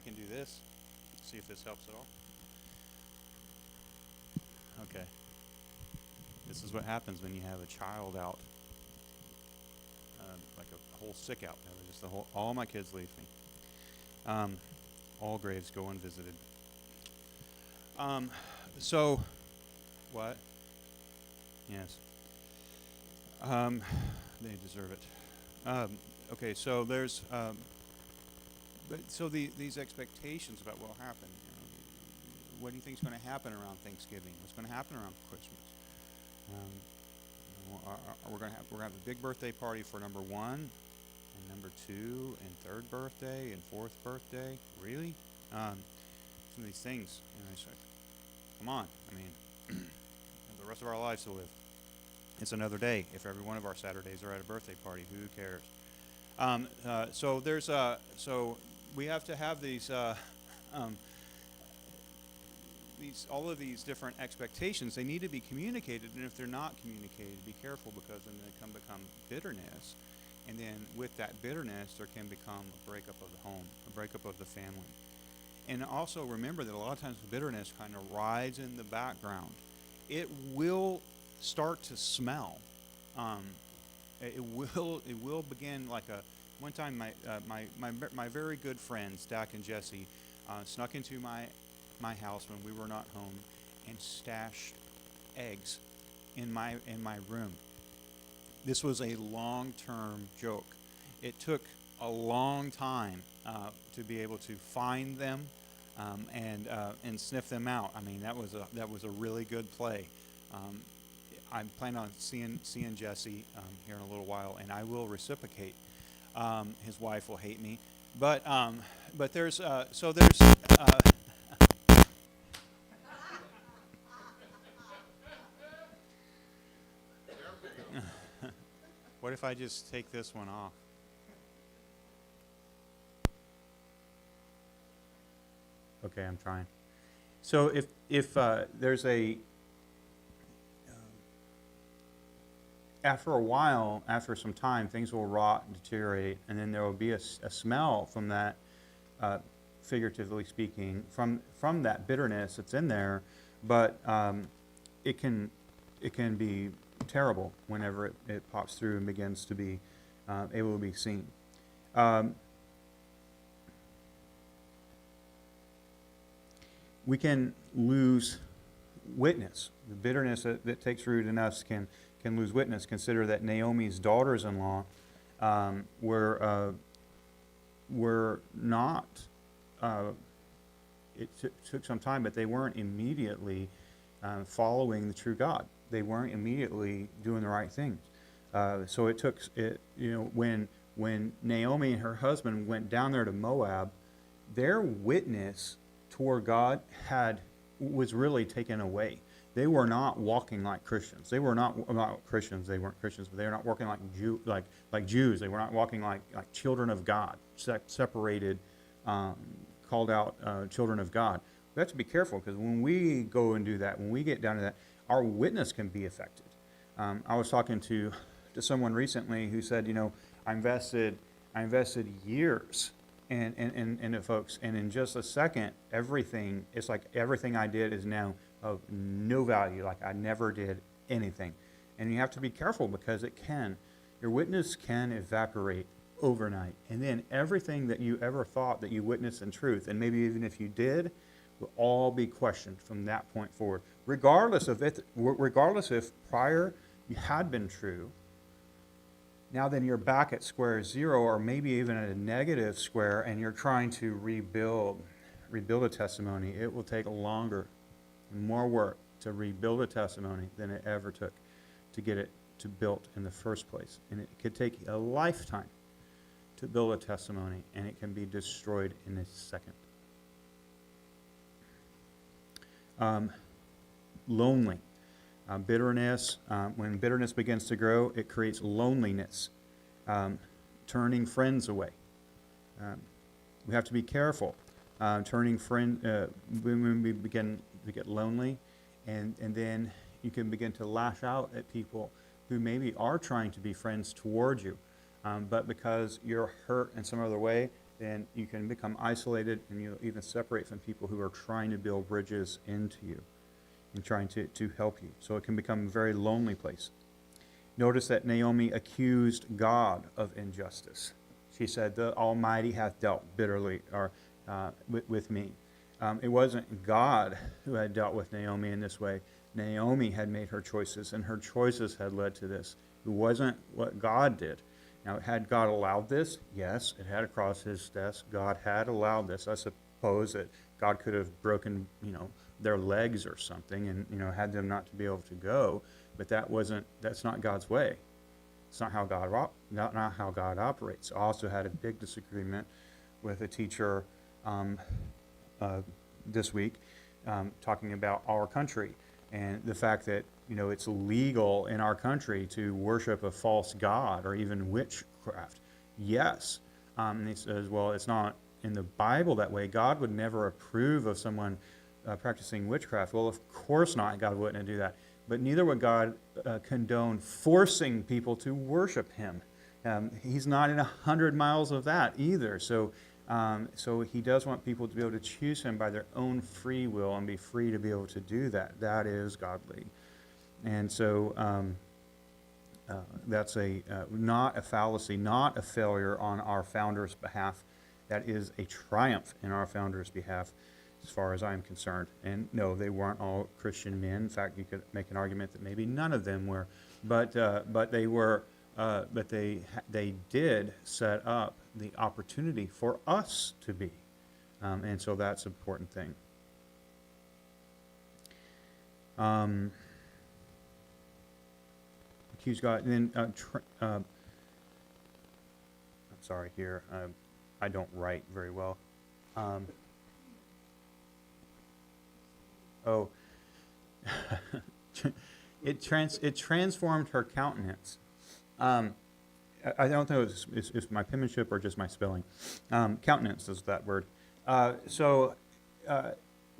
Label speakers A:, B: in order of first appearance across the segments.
A: can do this. See if this helps at all. Okay. This is what happens when you have a child out, like a whole sick out. Just all my kids leave me. All graves go unvisited. So, what? Yes. They deserve it. Okay, so there's, these expectations about what will happen. What do you think is going to happen around Thanksgiving? What's going to happen around Christmas? We're going to have a big birthday party for number one, and number two, and third birthday, and fourth birthday. Really? Some of these things. It's like, come on. I mean, the rest of our lives to live. It's another day. If every one of our Saturdays are at a birthday party, who cares? So we have to have these all of these different expectations. They need to be communicated, and if they're not communicated, be careful, because then they can become bitterness, and then with that bitterness, there can become a breakup of the home, a breakup of the family. And also remember that a lot of times bitterness kind of rides in the background. It will start to smell. It will begin like a. One time, my very good friends Dak and Jesse snuck into my house when we were not home and stashed eggs in my room. This was a long-term joke. It took a long time to be able to find them and sniff them out. I mean, that was a really good play. I plan on seeing Jesse here in a little while, and I will reciprocate. His wife will hate me, but there's what if I just take this one off? Okay, I'm trying. So if there's a after a while, after some time, things will rot and deteriorate, and then there will be a smell from that, figuratively speaking, from that bitterness that's in there. But it can be terrible whenever it pops through and begins to be able to be seen. We can lose witness. The bitterness that takes root in us can lose witness. Consider that Naomi's daughters-in-law were not. It took some time, but they weren't immediately following the true God. They weren't immediately doing the right things. So it took it. When Naomi and her husband went down there to Moab, their witness toward God was really taken away. They were not walking like Christians. They were not Christians. They weren't Christians, but they were not walking like Jews. They were not walking like children of God, separated, called out children of God. We have to be careful, because when we go and do that, when we get down to that, our witness can be affected. I was talking to someone recently who said, I invested years in folks, and in just a second, it's like everything I did is now of no value, like I never did anything. And you have to be careful, because your witness can evaporate overnight, and then everything that you ever thought that you witnessed in truth, and maybe even if you did, will all be questioned from that point forward, regardless if prior you had been true. Now then you're back at square zero, or maybe even at a negative square, and you're trying to rebuild a testimony. It will take longer and more work to rebuild a testimony than it ever took to get it to built in the first place. And it could take a lifetime to build a testimony, and it can be destroyed in a second. Lonely. Bitterness, when bitterness begins to grow, it creates loneliness, turning friends away. We have to be careful when we begin to get lonely, and then you can begin to lash out at people who maybe are trying to be friends toward you, but because you're hurt in some other way, then you can become isolated, and you'll even separate from people who are trying to build bridges into you and trying to help you. So it can become a very lonely place. Notice that Naomi accused God of injustice. She said, the Almighty hath dealt bitterly with me. It wasn't God who had dealt with Naomi in this way. Naomi had made her choices, and her choices had led to this. It wasn't what God did. Now, had God allowed this? Yes, it had across his desk. God had allowed this. I suppose that God could have broken, their legs or something and, had them not to be able to go. But that's not God's way. It's not how God operates. I also had a big disagreement with a teacher this week talking about our country and the fact that it's legal in our country to worship a false god or even witchcraft. Yes, and he says, well, it's not in the Bible that way. God would never approve of someone practicing witchcraft. Well, of course not. God wouldn't do that. But neither would God condone forcing people to worship him. He's not in 100 miles of that either. So he does want people to be able to choose him by their own free will and be free to be able to do that. That is godly. And so that's not a fallacy, not a failure on our founders' behalf. That is a triumph in our founders' behalf, as far as I'm concerned. And no, they weren't all Christian men. In fact, you could make an argument that maybe none of them were, but they were. But they did set up the opportunity for us to be, and so that's an important thing. Accuse God, and then I'm sorry here, I don't write very well. It transformed her countenance. I don't know if it's my penmanship or just my spelling. Countenance is that word.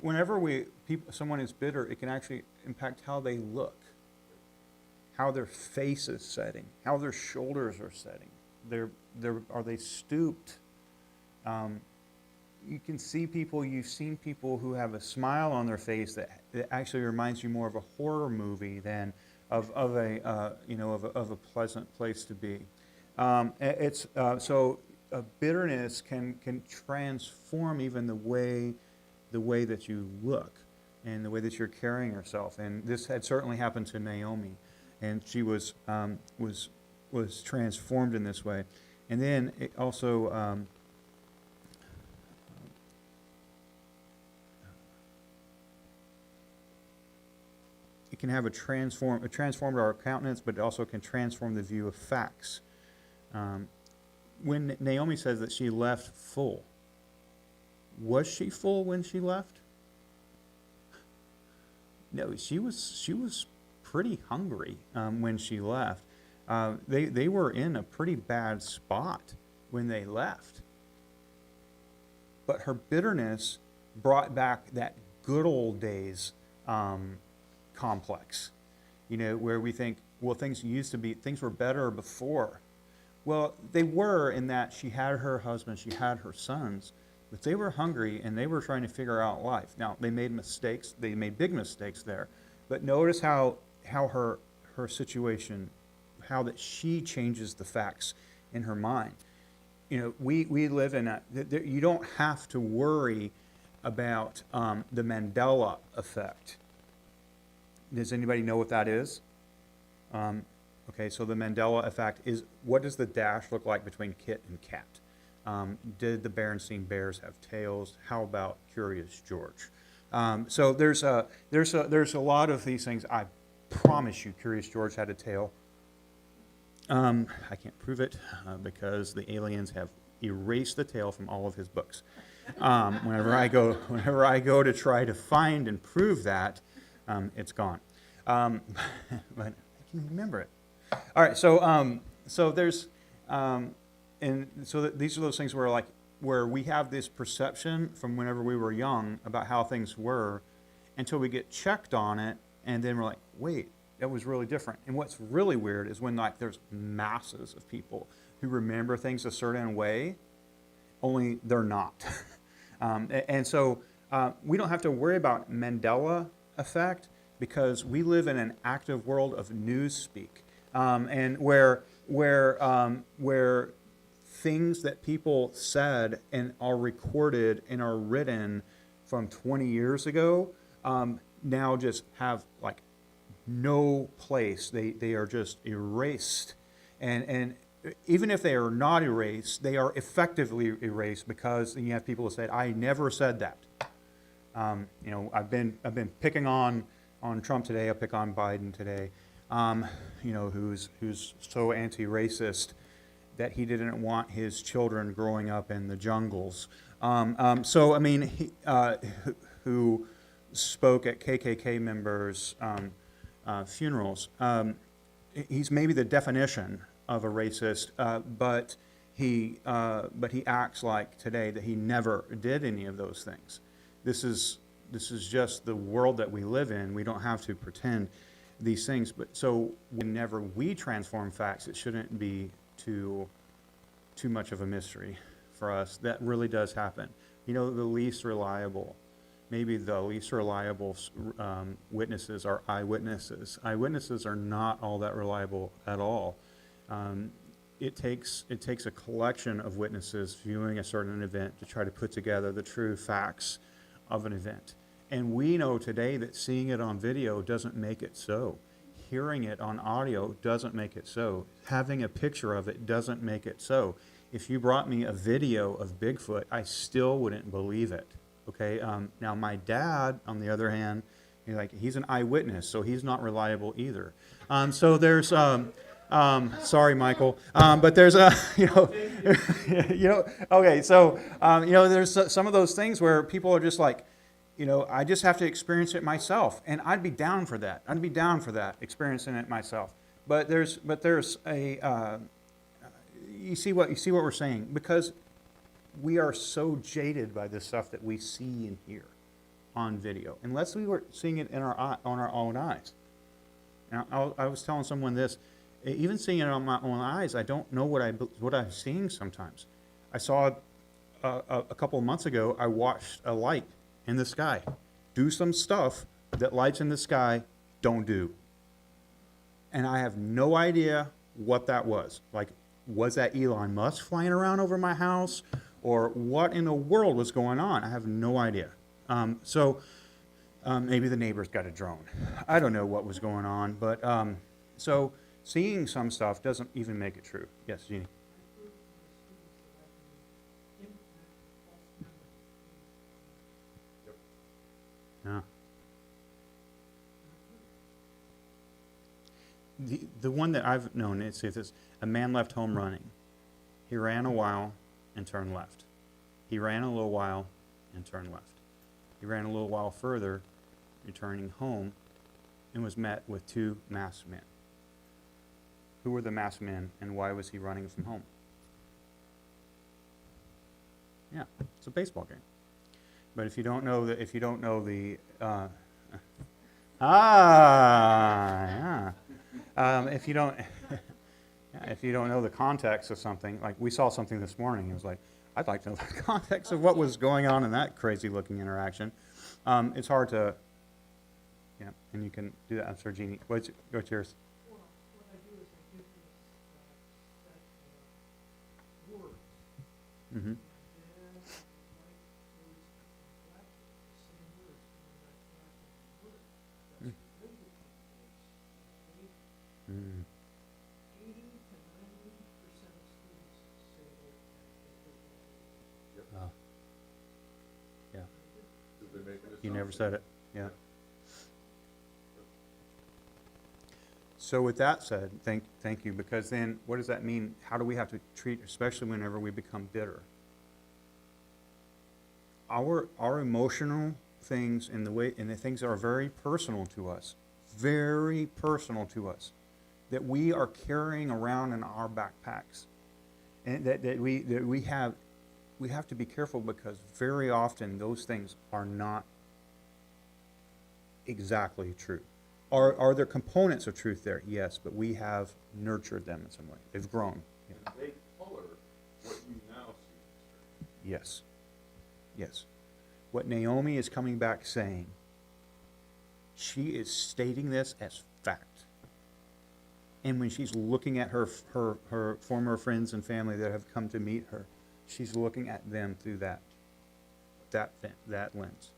A: Whenever someone is bitter, it can actually impact how they look, how their face is setting, how their shoulders are setting. Are they stooped? You can see people. You've seen people who have a smile on their face that actually reminds you more of a horror movie than of a pleasant place to be. Bitterness can transform even the way that you look and the way that you're carrying yourself. And this had certainly happened to Naomi, and she was transformed in this way. And then it also it can have transformed our countenance, but it also can transform the view of facts. When Naomi says that she left full, was she full when she left? No, she was pretty hungry when she left. They were in a pretty bad spot when they left. But her bitterness brought back that good old days complex, where we think, well, things were better before. Well, they were, in that she had her husband, she had her sons, but they were hungry and they were trying to figure out life. Now, they made mistakes, they made big mistakes there, but notice how her situation, how that she changes the facts in her mind. We live in you don't have to worry about the Mandela effect. Does anybody know what that is? Okay, so the Mandela effect is, what does the dash look like between kit and cat? Did the Berenstain Bears have tails? How about Curious George? So there's a lot of these things. I promise you, Curious George had a tail. I can't prove it because the aliens have erased the tail from all of his books. Whenever I go to try to find and prove that, it's gone. But I can remember it. All right, so there's these are those things where we have this perception from whenever we were young about how things were, until we get checked on it, and then we're like, wait, that was really different. And what's really weird is when there's masses of people who remember things a certain way, only they're not. And so we don't have to worry about Mandela effect because we live in an active world of newspeak, and where things that people said and are recorded and are written from 20 years ago now just have like no place. They are just erased, and even if they are not erased, they are effectively erased because you have people who say, "I never said that." I've been picking on Trump today. I pick on Biden today. Who's so anti-racist that he didn't want his children growing up in the jungles. Who spoke at KKK members' funerals. He's maybe the definition of a racist, but he acts like today that he never did any of those things. This is just the world that we live in. We don't have to pretend these things. But so whenever we transform facts, it shouldn't be too much of a mystery for us. That really does happen. The least reliable. Maybe the least reliable witnesses are eyewitnesses. Eyewitnesses are not all that reliable at all. It takes a collection of witnesses viewing a certain event to try to put together the true facts of an event. And we know today that seeing it on video doesn't make it so. Hearing it on audio doesn't make it so. Having a picture of it doesn't make it so. If you brought me a video of Bigfoot, I still wouldn't believe it. Okay. Now my dad, on the other hand, he's an eyewitness, so he's not reliable either. So there's, sorry, Michael, but there's okay. So there's some of those things where people are just like, I just have to experience it myself, and I'd be down for that. I'd be down for that, experiencing it myself. But there's a you see what we're saying, because we are so jaded by the stuff that we see and hear on video, unless we were seeing it on our own eyes. Now, I was telling someone this, even seeing it on my own eyes, I don't know what I'm seeing sometimes. I saw a couple of months ago, I watched a light in the sky do some stuff that lights in the sky don't do. And I have no idea what that was. Like, was that Elon Musk flying around over my house? Or what in the world was going on? I have no idea. Maybe the neighbors got a drone. I don't know what was going on. But so seeing some stuff doesn't even make it true. Yes, Jeannie? Yeah. The one that I've known, it says a man left home running. He ran a while and turned left. He ran a little while and turned left. He ran a little while further, returning home, and was met with two masked men. Who were the masked men, and why was he running from home? Yeah, it's a baseball game. But if you don't know the, if you don't know the know the context of something, like we saw something this morning, it was like, I'd like to know the context of what was going on in that crazy-looking interaction. It's hard to, yeah, and you can do that. I'm sorry, Jeannie. What's yours?
B: Well, what I do is I give this set of words.
A: Mm-hmm. Mm.
B: 80 to 90% of students say they
A: Oh. Yeah.
C: Did they make an
A: You never
C: assumption?
A: said it. Yeah. So with that said, thank you, because then what does that mean? How do we have to treat, especially whenever we become bitter? Our emotional things and the things that are very personal to us, that we are carrying around in our backpacks, and that we have to be careful, because very often those things are not exactly true. Are there components of truth there? Yes, but we have nurtured them in some way. They've grown.
C: And they color what you now see.
A: Yes. Yes. What Naomi is coming back saying, she is stating this as fact. And when she's looking at her former friends and family that have come to meet her, she's looking at them through that lens.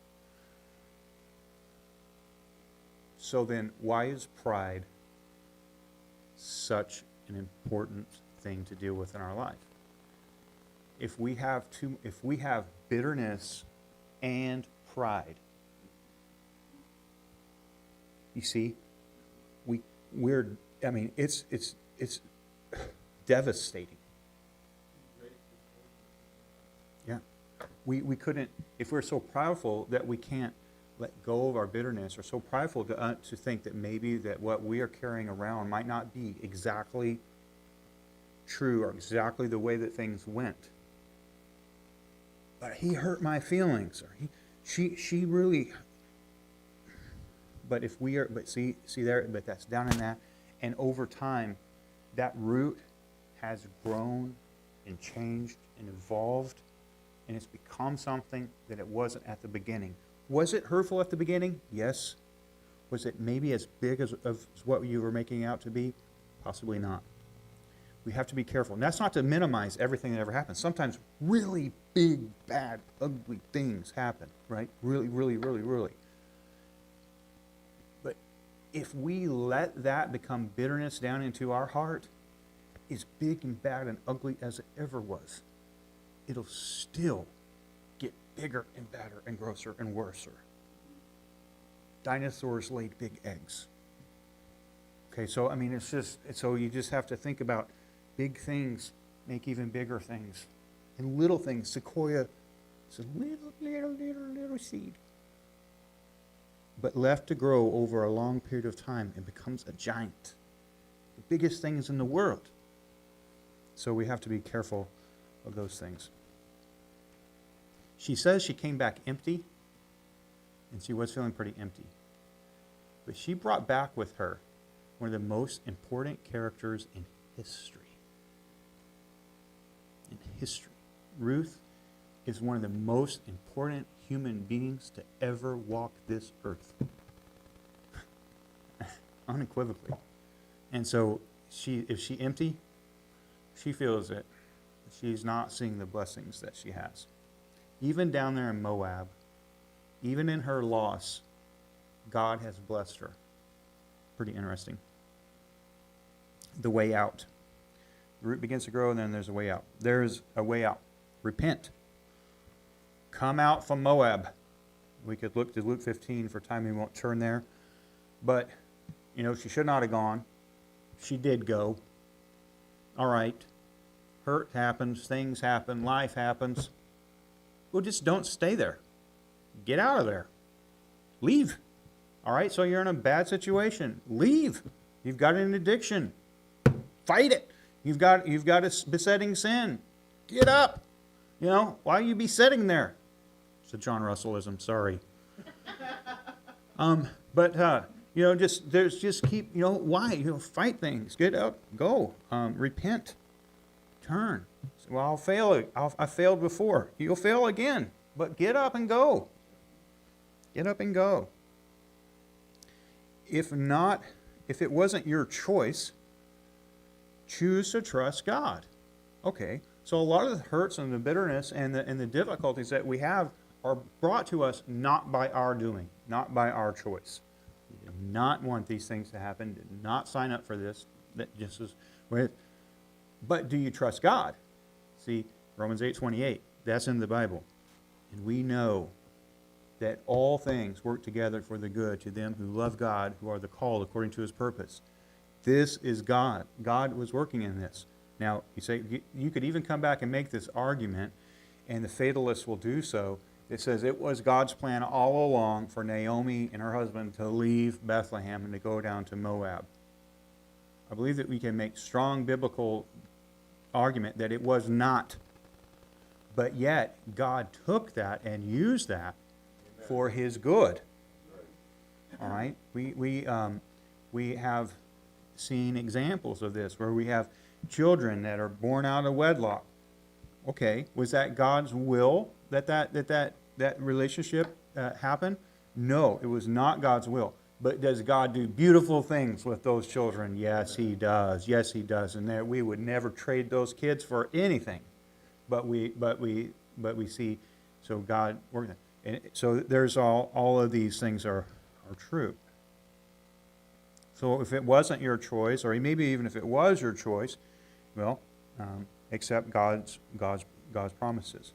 A: So then, why is pride such an important thing to deal with in our life? If we have bitterness and pride, you see, it's devastating. Yeah. We couldn't, if we're so prideful that we can't let go of our bitterness, or so prideful to think that maybe that what we are carrying around might not be exactly true or exactly the way that things went. But he hurt my feelings, or she really. But see there, but that's down in that, and over time, that root has grown and changed and evolved, and it's become something that it wasn't at the beginning. Was it hurtful at the beginning? Yes. Was it maybe as big as what you were making out to be? Possibly not. We have to be careful. And that's not to minimize everything that ever happens. Sometimes really big, bad, ugly things happen, right? Really, really, really, really. But if we let that become bitterness down into our heart, as big and bad and ugly as it ever was, it'll still get bigger and badder and grosser and worser. Dinosaurs laid big eggs. Okay, so I mean, so you just have to think about big things make even bigger things, and little things. Sequoia is a little seed, but left to grow over a long period of time, it becomes a giant, the biggest things in the world. So we have to be careful of those things. She says she came back empty, and she was feeling pretty empty. But she brought back with her one of the most important characters in history. In history. Ruth is one of the most important human beings to ever walk this earth. Unequivocally. And so if she's empty, she feels that she's not seeing the blessings that she has. Even down there in Moab, even in her loss, God has blessed her. Pretty interesting. The way out. The root begins to grow, and then there's a way out. There's a way out. Repent. Come out from Moab. We could look to Luke 15 for time. We won't turn there. But, she should not have gone. She did go. All right. Hurt happens. Things happen. Life happens. Well, just don't stay there. Get out of there. Leave. All right, so you're in a bad situation. Leave. You've got an addiction. Fight it. You've got a besetting sin. Get up. Why you be sitting there? It's a John Russellism. Sorry. Just keep. Why? Fight things. Get up. Go. Repent. Turn. Well, I'll fail. I failed before. You'll fail again. But get up and go. Get up and go. If it wasn't your choice, choose to trust God. Okay, so a lot of the hurts and the bitterness and the difficulties that we have are brought to us not by our doing, not by our choice. We do not want these things to happen. Did not sign up for this. That just is with. But do you trust God? See, Romans 8:28. That's in the Bible, and we know that all things work together for the good to them who love God, who are the called according to his purpose. This is God. God was working in this. Now, you could even come back and make this argument, and the fatalists will do so. It says it was God's plan all along for Naomi and her husband to leave Bethlehem and to go down to Moab. I believe that we can make strong biblical argument that it was not. But yet, God took that and used that for his good. All right? We have seen examples of this where we have children that are born out of wedlock. Okay, was that God's will that relationship happen? No, it was not God's will. But does God do beautiful things with those children? Yes, He does. Yes, He does. And that we would never trade those kids for anything. But we see, so God worked. And so there's all of these things are true. So if it wasn't your choice, or maybe even if it was your choice, well, accept God's promises.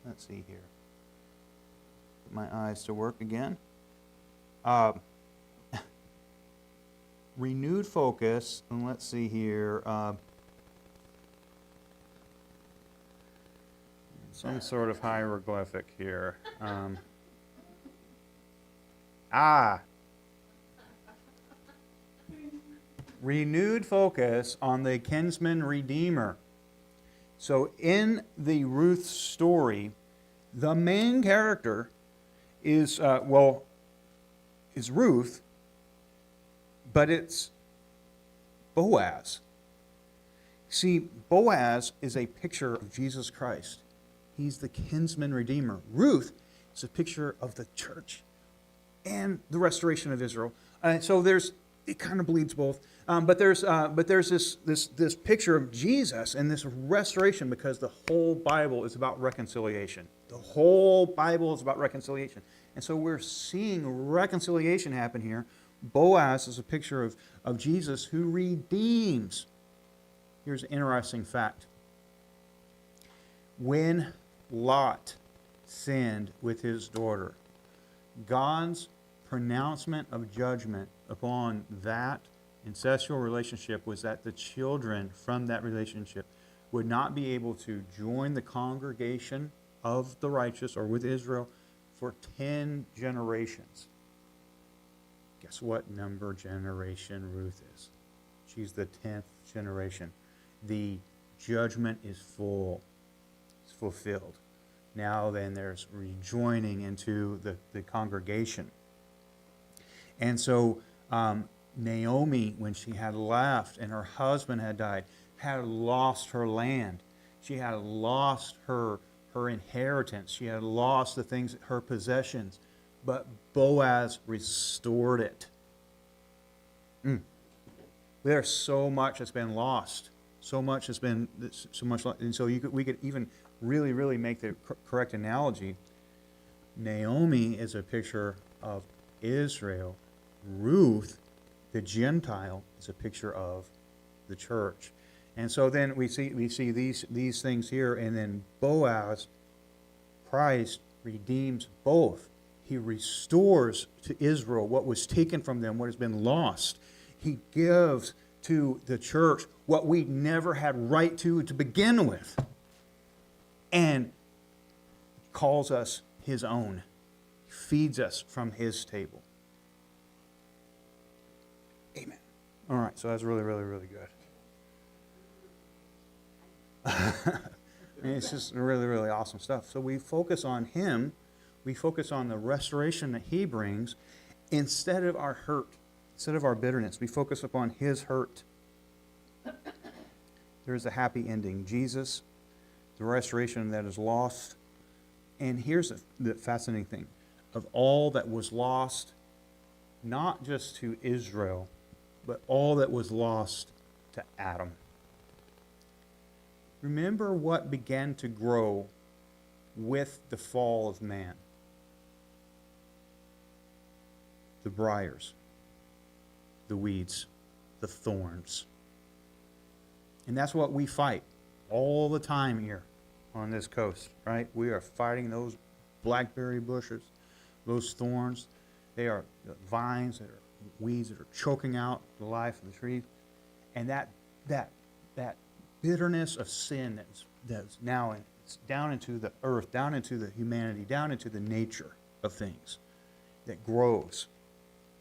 A: Let's see here. Get my eyes to work again. Renewed focus, and let's see here. Some sort of hieroglyphic here. Renewed focus on the kinsman redeemer. So in the Ruth story, the main character is Ruth, but it's Boaz. See, Boaz is a picture of Jesus Christ. He's the kinsman redeemer. Ruth is a picture of the church and the restoration of Israel. So it kind of bleeds both. But there's this picture of Jesus and this restoration, because the whole Bible is about reconciliation. The whole Bible is about reconciliation. And so we're seeing reconciliation happen here. Boaz is a picture of Jesus who redeems. Here's an interesting fact. When Lot sinned with his daughter, God's pronouncement of judgment upon that incestual relationship was that the children from that relationship would not be able to join the congregation of the righteous or with Israel for 10 generations. Guess what number generation Ruth is? She's the 10th generation. The judgment is full. It's fulfilled. Now then there's rejoining into the congregation. And so Naomi, when she had left and her husband had died, had lost her land. She had lost her inheritance. She had lost the things, her possessions. But Boaz restored it. There's so much that's been lost. So much has been, so much, and so we could even really make the correct analogy. Naomi is a picture of Israel. Ruth, the Gentile, is a picture of the church. And so then we see these things here, and then Boaz, Christ, redeems both. He restores to Israel what was taken from them, what has been lost. He gives to the church what we never had right to begin with, and calls us his own. He feeds us from his table. Amen. All right, so that's really good. And it's just really awesome stuff. So we focus on him. We focus on the restoration that he brings instead of our hurt, instead of our bitterness. We focus upon his hurt. There's a happy ending. Jesus, the restoration that is lost. And here's the fascinating thing. Of all that was lost, not just to Israel, but all that was lost to Adam. Remember what began to grow with the fall of man. The briars, the weeds, the thorns. And that's what we fight all the time here on this coast, right? We are fighting those blackberry bushes, those thorns. They are vines that are weeds that are choking out the life of the trees. And that bitterness of sin that's now it's down into the earth, down into the humanity, down into the nature of things that grows.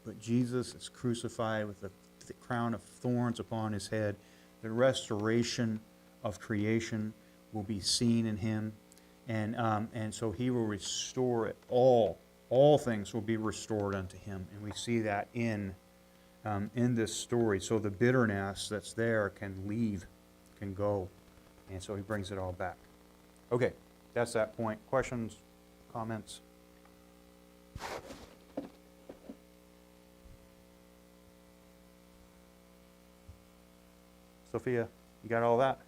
A: But Jesus is crucified with the crown of thorns upon his head. The restoration of creation will be seen in him. And so he will restore it all. All things will be restored unto him. And we see that in in this story, so the bitterness that's there can leave, can go, and so he brings it all back. Okay, that's that point. Questions, comments? Sophia, you got all that?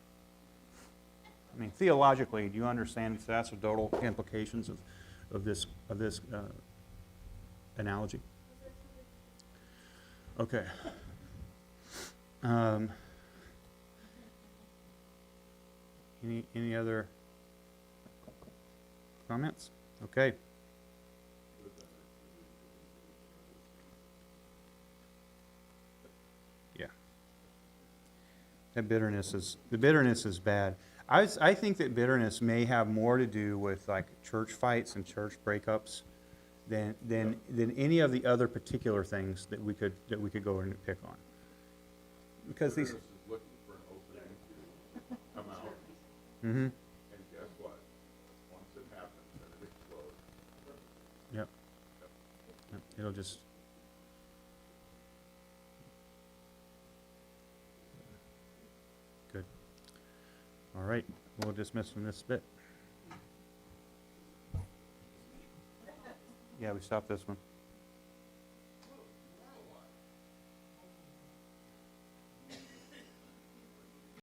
A: I mean, theologically, do you understand the sacerdotal implications of this analogy? Okay. Any other comments? Okay. Yeah. The bitterness is bad. I think that bitterness may have more to do with like church fights and church breakups than any of the other particular things that we could go and pick on. Because these.
C: Bitterness is looking for an opening to come out,
A: Mm-hmm.
C: and guess what? Once it happens, then it explodes.
A: Yep. Yep. It'll just. Good. All right, we'll dismiss from this bit. Yeah, we stopped this one.